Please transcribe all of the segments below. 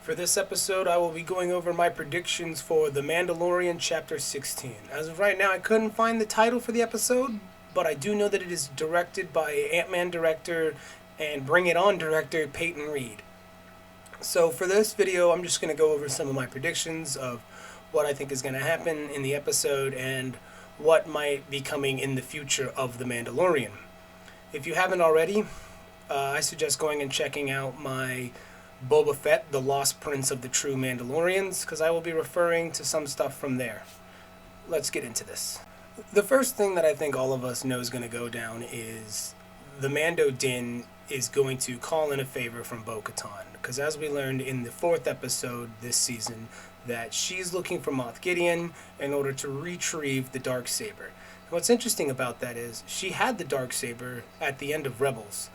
For this episode, I will be going over my predictions for The Mandalorian Chapter 16. As of right now, I couldn't find the title for the episode, but I do know that it is directed by Ant-Man director and Bring It On director Peyton Reed. So for this video, I'm just going to go over some of my predictions of what I think is going to happen in the episode and what might be coming in the future of The Mandalorian. If you haven't already, I suggest going and checking out my Boba Fett, the Lost Prince of the True Mandalorians, because I will be referring to some stuff from there. Let's get into this. The first thing that I think all of us know is going to go down is the Mando Din is going to call in a favor from Bo-Katan, because as we learned in the 4th episode this season, that she's looking for Moff Gideon in order to retrieve the Darksaber. And what's interesting about that is she had the Darksaber at the end of Rebels,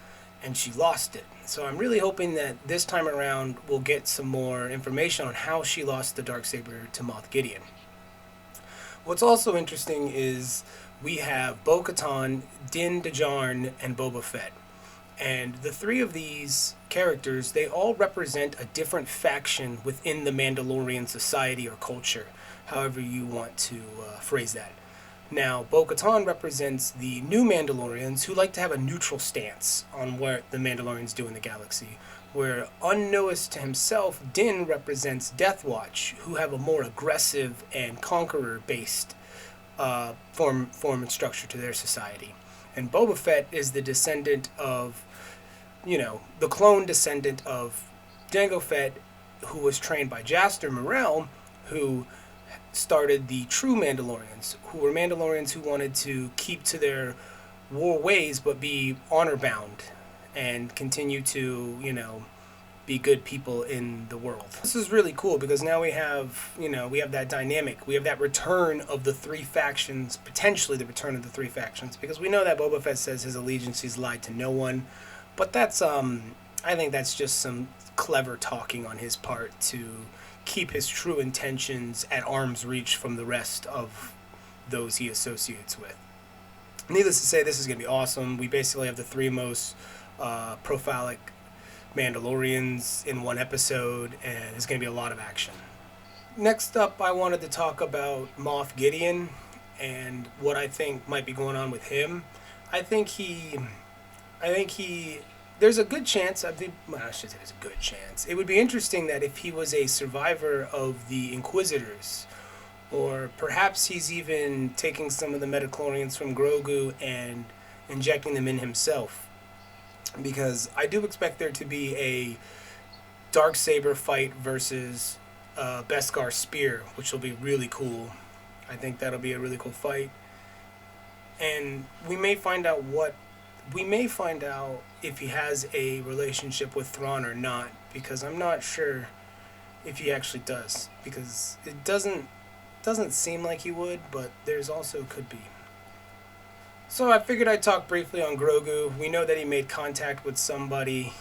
and she lost it. So I'm really hoping that this time around we'll get some more information on how she lost the Darksaber to Moff Gideon. What's also interesting is we have Bo-Katan, Din Djarin, and Boba Fett. And the three of these characters, they all represent a different faction within the Mandalorian society or culture, however you want to phrase that. Now, Bo-Katan represents the new Mandalorians who like to have a neutral stance on what the Mandalorians do in the galaxy, where unknowest to himself, Din represents Death Watch, who have a more aggressive and conqueror-based form and structure to their society. And Boba Fett is the descendant of, the clone descendant of Jango Fett, who was trained by Jaster Morrell, who started the true Mandalorians, who were Mandalorians who wanted to keep to their war ways but be honor-bound and continue to, be good people in the world. This is really cool because now we have that dynamic. We have that return of the three factions, potentially the return of the three factions, because we know that Boba Fett says his allegiances lied to no one, but that's, I think that's just some clever talking on his part to keep his true intentions at arm's reach from the rest of those he associates with. Needless to say, this is going to be awesome. We basically have the three most prolific Mandalorians in one episode, and there's going to be a lot of action. Next up, I wanted to talk about Moff Gideon and what I think might be going on with him. I think there's a good chance, I should say there's a good chance. It would be interesting that if he was a survivor of the Inquisitors, or perhaps he's even taking some of the midichlorians from Grogu and injecting them in himself. Because I do expect there to be a Darksaber fight versus Beskar Spear, which will be really cool. I think that'll be a really cool fight. And we may find out if he has a relationship with Thrawn or not, because I'm not sure if he actually does, because it doesn't seem like he would, but there's also could be. So I figured I'd talk briefly on Grogu. We know that he made contact with somebody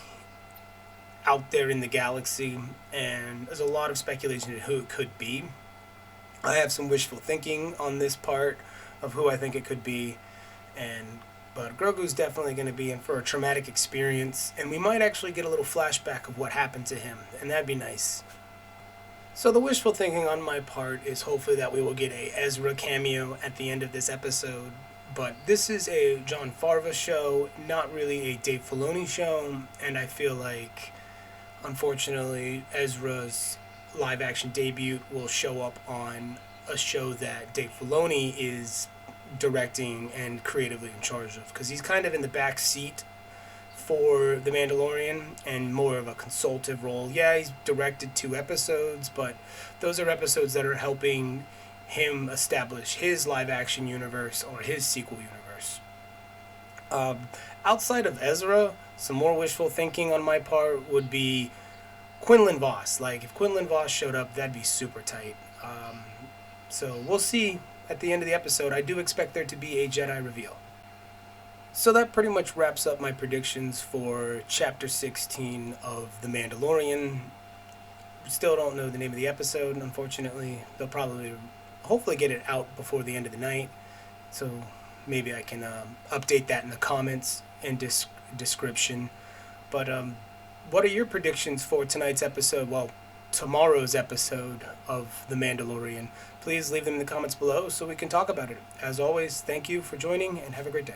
out there in the galaxy, and there's a lot of speculation of who it could be. I have some wishful thinking on this part of who I think it could be, but Grogu's definitely going to be in for a traumatic experience, and we might actually get a little flashback of what happened to him, and that'd be nice. So the wishful thinking on my part is hopefully that we will get a Ezra cameo at the end of this episode, but this is a Jon Favreau show, not really a Dave Filoni show, and I feel like, unfortunately, Ezra's live-action debut will show up on a show that Dave Filoni is directing and creatively in charge of, because he's kind of in the back seat for The Mandalorian and more of a consultative role. Yeah, he's directed 2 episodes, but those are episodes that are helping him establish his live-action universe or his sequel universe. Outside of Ezra, some more wishful thinking on my part would be Quinlan Vos. Like, if Quinlan Vos showed up, that'd be super tight. So we'll see at the end of the episode. I do expect there to be a Jedi reveal. So that pretty much wraps up my predictions for Chapter 16 of The Mandalorian. Still don't know the name of the episode, unfortunately. They'll hopefully get it out before the end of the night. So maybe I can update that in the comments and description. But what are your predictions for tonight's episode? Well, tomorrow's episode of The Mandalorian, please leave them in the comments below so we can talk about it. As always, thank you for joining and have a great day.